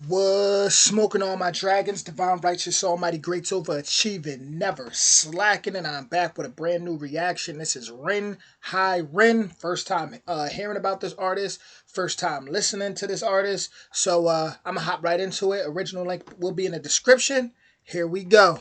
Was smoking all my dragons, divine, righteous, almighty, greats overachieving, never slacking, and I'm back with a brand new reaction. This is Rin Hi Rin. First time hearing about this artist, first time listening to this artist. So I'm gonna hop right into it. Original link will be in the description. Here we go.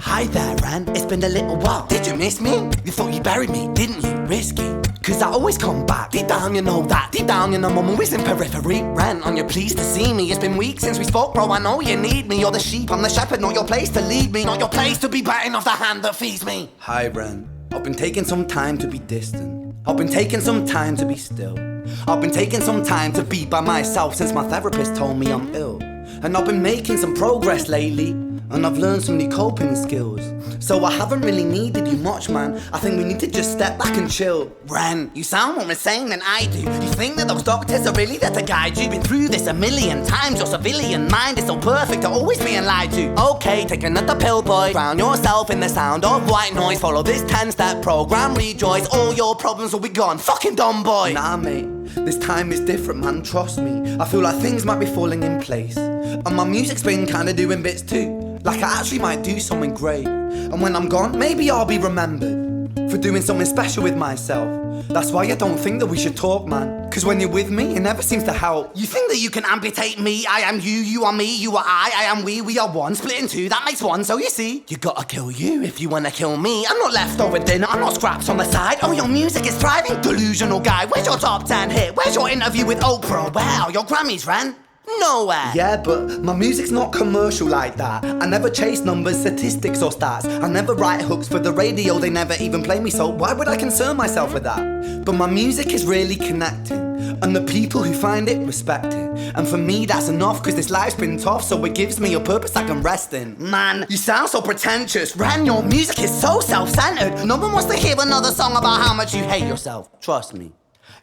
Hi there, Ran. It's been a little while. Did you miss me? You thought you buried me, didn't you? Risky. Cause I always come back. Deep down, you know that. Deep down, you know I'm always in periphery. Ran, on your pleased to see me. It's been weeks since we spoke, bro. I know you need me. You're the sheep, I'm the shepherd. Not your place to lead me. Not your place to be biting off the hand that feeds me. Hi, Ren. I've been taking some time to be distant. I've been taking some time to be still. I've been taking some time to be by myself since my therapist told me I'm ill. And I've been making some progress lately, and I've learned some new coping skills. So I haven't really needed you much, man. I think we need to just step back and chill. Ren, you sound more insane than I do. You think that those doctors are really there to guide you? Been through this a million times. Your civilian mind is so perfect to always being lied to. Okay, take another pill, boy. Drown yourself in the sound of white noise. Follow this 10-step program, rejoice. All your problems will be gone. Fucking dumb boy. Nah, mate. This time is different, man. Trust me. I feel like things might be falling in place. And my music's been kinda doing bits too. Like I actually might do something great. And when I'm gone, maybe I'll be remembered for doing something special with myself. That's why I don't think that we should talk, man. Cause when you're with me, it never seems to help. You think that you can amputate me? I am you, you are me, you are I am we are one. Split in two, that makes one, so you see. You gotta kill you if you wanna kill me. I'm not leftover dinner, I'm not scraps on the side. Oh, your music is thriving, delusional guy. Where's your top 10 hit? Where's your interview with Oprah? Where are your Grammys, Ren? Nowhere. Yeah, but my music's not commercial like that. I never chase numbers, statistics or stats. I never write hooks for the radio, they never even play me, so why would I concern myself with that? But my music is really connecting, and the people who find it respect it. And for me that's enough, cause this life's been tough, so it gives me a purpose I can rest in. Man, you sound so pretentious. Ren, your music is so self-centered. No one wants to hear another song about how much you hate yourself. Trust me.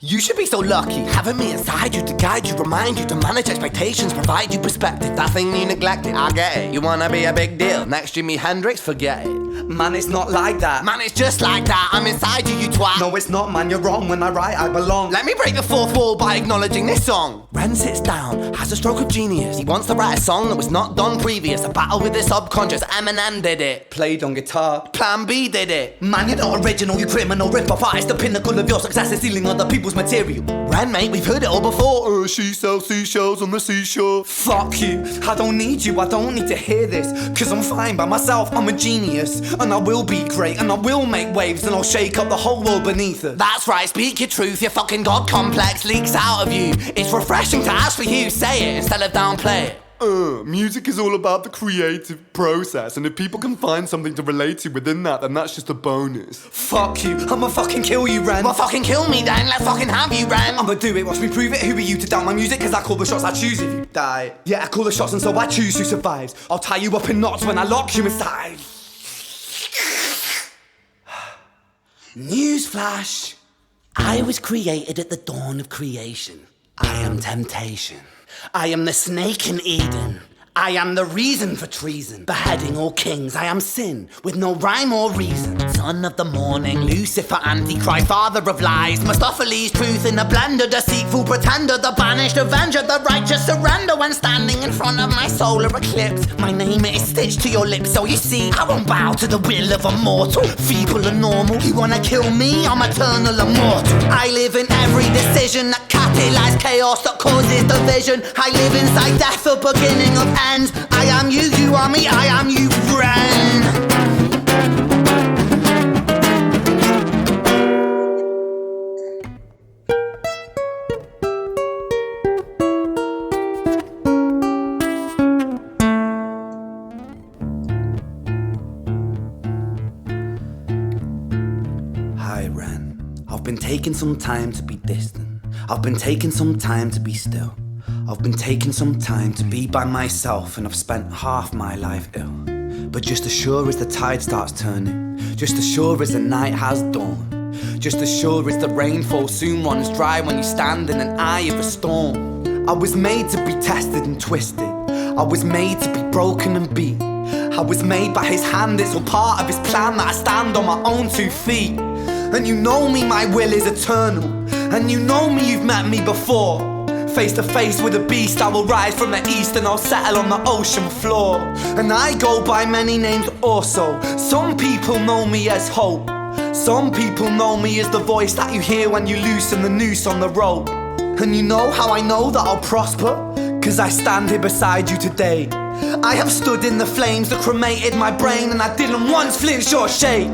You should be so lucky, having me inside you to guide you, remind you to manage expectations, provide you perspective. That thing you neglected, I get it. You wanna be a big deal, next Jimi Hendrix, forget it. Man, it's not like that. Man, it's just like that, I'm inside you, you twat. No, it's not, man, you're wrong. When I write, I belong. Let me break the fourth wall by acknowledging this song. Ren sits down, has a stroke of genius. He wants to write a song that was not done previous. A battle with the subconscious, Eminem did it. Played on guitar. Plan B did it. Man, you're not original, you criminal rip-off artist. The pinnacle of your success is stealing other people's material. Ren, mate, we've heard it all before. She sells seashells on the seashore. Fuck you, I don't need you, I don't need to hear this. Cause I'm fine by myself, I'm a genius. And I will be great, and I will make waves, and I'll shake up the whole world beneath us. That's right, speak your truth, your fucking God complex leaks out of you. It's refreshing to actually hear you say it instead of downplay it. Music is all about the creative process, and if people can find something to relate to within that, then that's just a bonus. Fuck you, I'ma fucking kill you, Ren. Well, fucking kill me then, let's fucking have you, Ren. I'ma do it, watch me prove it. Who are you to doubt my music? Cause I call the shots, I choose if you die. Yeah, I call the shots and so I choose who survives. I'll tie you up in knots when I lock you inside. Newsflash. I was created at the dawn of creation. I am temptation. I am the snake in Eden. I am the reason for treason, beheading all kings. I am sin, with no rhyme or reason. Son of the morning, Lucifer, Antichrist, father of lies. Mephistopheles, truth in a blender, deceitful pretender, the banished avenger, the righteous surrender. When standing in front of my solar eclipse, my name is stitched to your lips. So you see, I won't bow to the will of a mortal, feeble and normal. You wanna kill me? I'm eternal immortal. I live in every decision that catalyzes chaos, that causes division. I live inside death, the beginning of ends. I am you, you are me, I am you, friend. Hi, Ren. I've been taking some time to be distant. I've been taking some time to be still. I've been taking some time to be by myself, and I've spent half my life ill. But just as sure as the tide starts turning, just as sure as the night has dawned, just as sure as the rainfall soon runs dry when you stand in an eye of a storm. I was made to be tested and twisted. I was made to be broken and beat. I was made by his hand, it's all part of his plan that I stand on my own 2 feet. And you know me, my will is eternal. And you know me, you've met me before. Face to face with a beast, I will rise from the east and I'll settle on the ocean floor. And I go by many names also. Some people know me as hope. Some people know me as the voice that you hear when you loosen the noose on the rope. And you know how I know that I'll prosper? 'Cause I stand here beside you today. I have stood in the flames that cremated my brain, and I didn't once flinch or shake.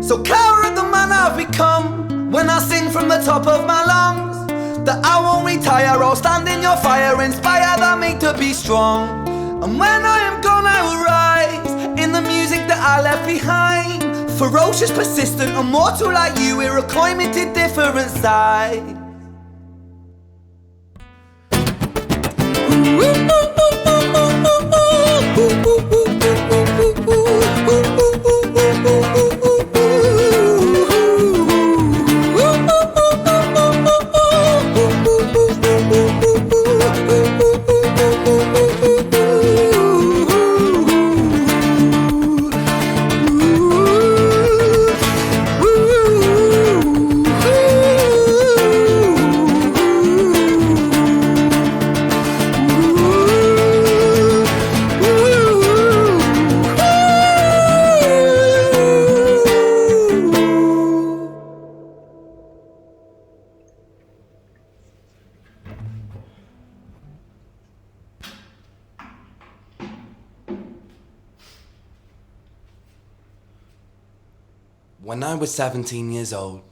So cower at the man I've become when I sing from the top of my lungs, that I won't retire, I'll stand in your fire, inspire that me to be strong. And when I am gone I will rise in the music that I left behind. Ferocious, persistent, immortal like you, we're a climate different side. When I was 17 years old,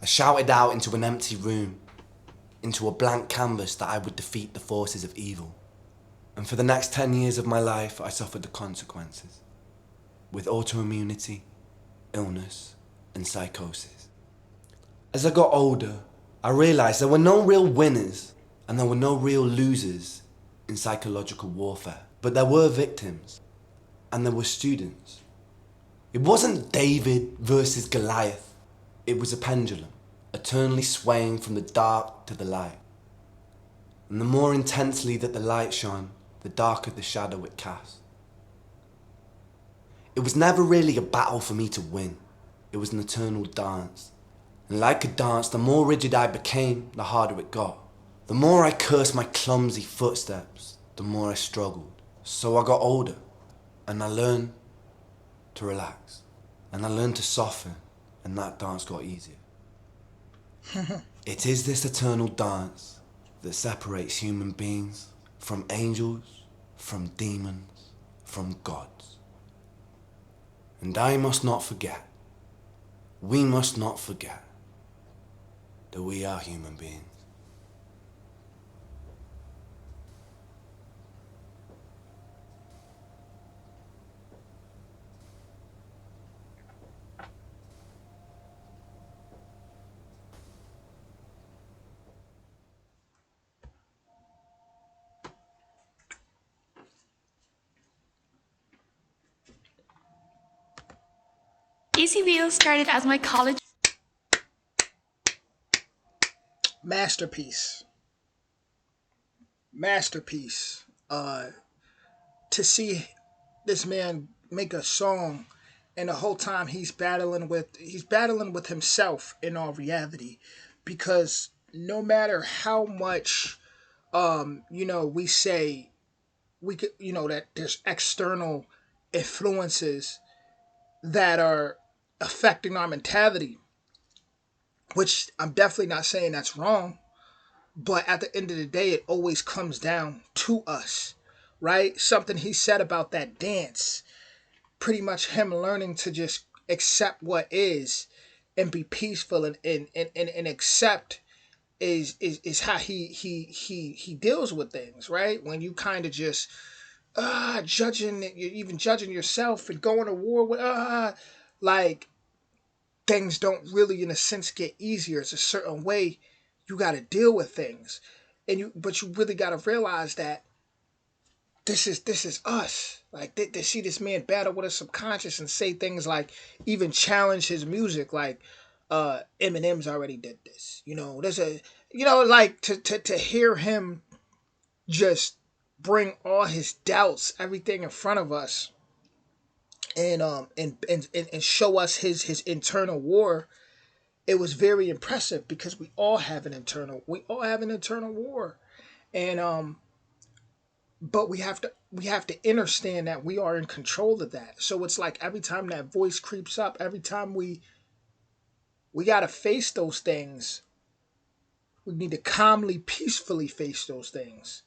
I shouted out into an empty room, into a blank canvas, that I would defeat the forces of evil. And for the next 10 years of my life, I suffered the consequences, with autoimmunity, illness, and psychosis. As I got older, I realized there were no real winners and there were no real losers in psychological warfare, but there were victims and there were students. It wasn't David versus Goliath. It was a pendulum, eternally swaying from the dark to the light. And the more intensely that the light shone, the darker the shadow it cast. It was never really a battle for me to win. It was an eternal dance. And like a dance, the more rigid I became, the harder it got. The more I cursed my clumsy footsteps, the more I struggled. So I got older, and I learned to relax, and I learned to soften, and that dance got easier. It is this eternal dance that separates human beings from angels, from demons, from gods. And I must not forget, we must not forget, that we are human beings. ACVO started as my college. Masterpiece. Masterpiece. uh, to see this man make a song, and the whole time he's battling with himself in all reality, because no matter how much we say we could, that there's external influences that are affecting our mentality, which I'm definitely not saying that's wrong, but at the end of the day, it always comes down to us, right? Something he said about that dance, pretty much him learning to just accept what is and be peaceful, and accept is how he deals with things, right? When you kind of just judging, you're even judging yourself and going to war with like, things don't really in a sense get easier. It's a certain way you got to deal with things, but you really got to realize that this is us. Like, they see this man battle with his subconscious and say things like, even challenge his music, like Eminem's already did this. There's a, like, to hear him just bring all his doubts, everything in front of us, and show us his internal war. It was very impressive, because we all have an internal war, and but we have to understand that we are in control of that. So it's like, every time that voice creeps up, every time we got to face those things, we need to calmly, peacefully face those things,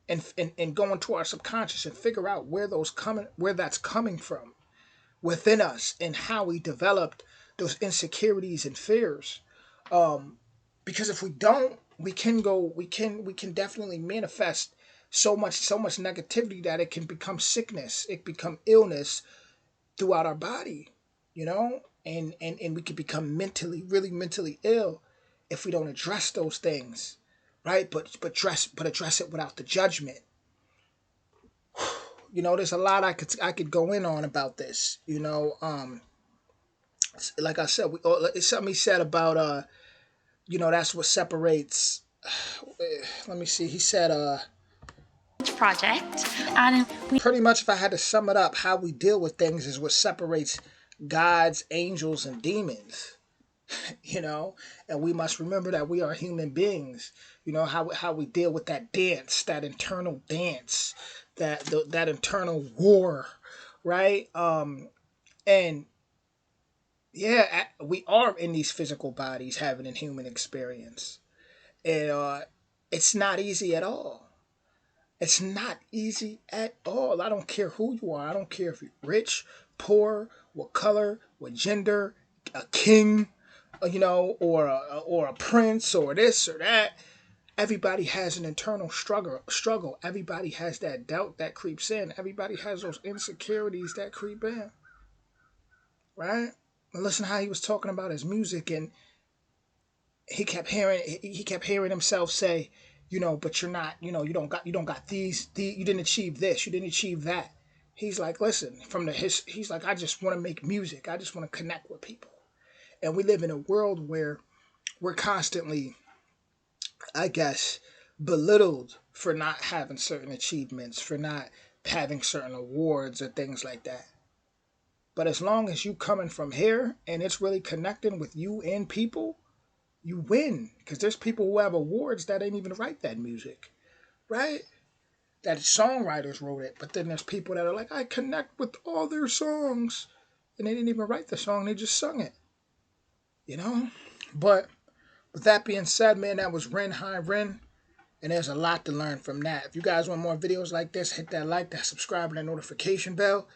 and go into our subconscious and figure out where that's coming from within us, and how we developed those insecurities and fears. Because if we don't, we can definitely manifest so much negativity that it can become sickness, it become illness throughout our body, and we can become really mentally ill if we don't address those things, right? But address it without the judgment. There's a lot I could go in on about this. Like I said, it's something he said about that's what separates. Let me see. He said project, and we pretty much, if I had to sum it up, how we deal with things is what separates gods, angels, and demons. And we must remember that we are human beings. How we deal with that dance, that internal dance, that internal war, right? And yeah, we are in these physical bodies having a human experience, and it's not easy at all. It's not easy at all. I don't care who you are. I don't care if you're rich, poor, what color, what gender, a king, or a prince, or this or that. Everybody has an internal struggle. Everybody has that doubt that creeps in. Everybody has those insecurities that creep in, right? And listen how he was talking about his music, and he kept hearing himself say, but you're not, you don't got you didn't achieve this, you didn't achieve that. He's like, listen, he's like, I just want to make music. I just want to connect with people. And we live in a world where we're constantly, I guess, belittled for not having certain achievements, for not having certain awards or things like that. But as long as you coming from here and it's really connecting with you and people, you win. Because there's people who have awards that ain't even write that music, right? That songwriters wrote it. But then there's people that are like, I connect with all their songs. And they didn't even write the song, they just sung it, you know? But with that being said, man, that was Ren High Ren. And there's a lot to learn from that. If you guys want more videos like this, hit that like, that subscribe, and that notification bell.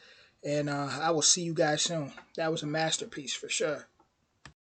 And I will see you guys soon. That was a masterpiece for sure.